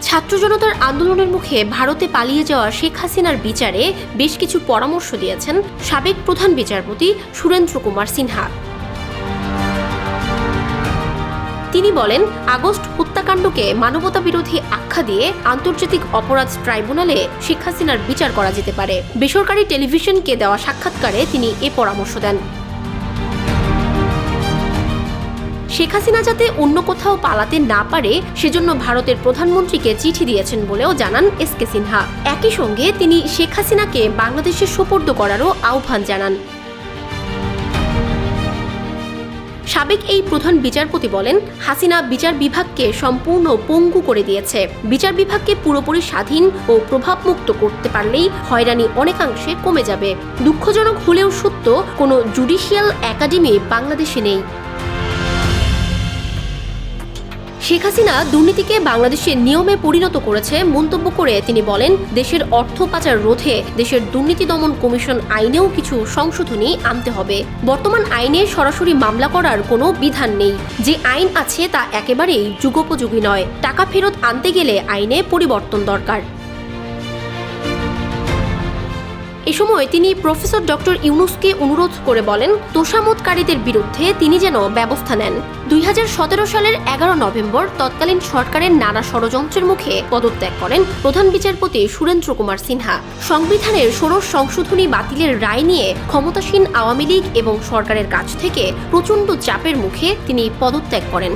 ছাত্র জনতার আন্দোলনের মুখে ভারতে পালিয়ে যাওয়া শেখ হাসিনার বিচারে বেশ কিছু পরামর্শ দিয়েছেন সাবেক প্রধান বিচারপতি সুরেন্দ্র কুমার সিনহা। তিনি বলেন, আগস্ট হত্যাকাণ্ডকে মানবতা বিরোধী আখ্যা দিয়ে আন্তর্জাতিক অপরাধ ট্রাইব্যুনালে শেখ হাসিনার বিচার করা যেতে পারে। বেসরকারি টেলিভিশনকে দেওয়া সাক্ষাৎকারে তিনি এ পরামর্শ দেন। শেখ হাসিনা যাতে অন্য কোথাও পালাতে না পারে সেজন্য ভারতের প্রধানমন্ত্রীকে চিঠি দিয়েছেন বলেও জানান এসকে সিনহা। একই সঙ্গে তিনি শেখ হাসিনাকে বাংলাদেশে সোপর্দ করারও আহ্বান জানান। সাবেক এই প্রধান বিচারপতি বলেন, হাসিনা বিচার বিভাগকে সম্পূর্ণ পঙ্গু করে দিয়েছে। বিচার বিভাগকে পুরোপুরি স্বাধীন ও প্রভাবমুক্ত করতে পারলেই হয়রানি অনেকাংশে কমে যাবে। দুঃখজনক হলেও সত্য, কোনো জুডিশিয়াল একাডেমি বাংলাদেশে নেই। শেখ হাসিনা দুর্নীতিকে বাংলাদেশের নিয়মে পরিণত করেছে মন্তব্য করে তিনি বলেন, দেশের অর্থ পাচার রোধে দেশের দুর্নীতি দমন কমিশন আইনেও কিছু সংশোধনী আনতে হবে। বর্তমান আইনে সরাসরি মামলা করার কোনো বিধান নেই। যে আইন আছে তা একেবারেই যুগোপযোগী নয়। টাকা ফেরত আনতে গেলে আইনে পরিবর্তন দরকার। এ সময় তিনি প্রফেসর ডক্টর ইউনুসকে অনুরোধ করে বলেন, তোষামোদকারীদের বিরুদ্ধে তিনি যেন ব্যবস্থা নেন। 2017 সালের 11 নভেম্বর তৎকালীন সরকারের নানা ষড়যন্ত্রের মুখে পদত্যাগ করেন প্রধান বিচারপতি সুরেন্দ্র কুমার সিনহা। সংবিধানের 16 সংশোধনী বাতিলের রায় নিয়ে ক্ষমতাসীন আওয়ামী লীগ এবং সরকারের কাছ থেকে প্রচণ্ড চাপের মুখে তিনি পদত্যাগ করেন।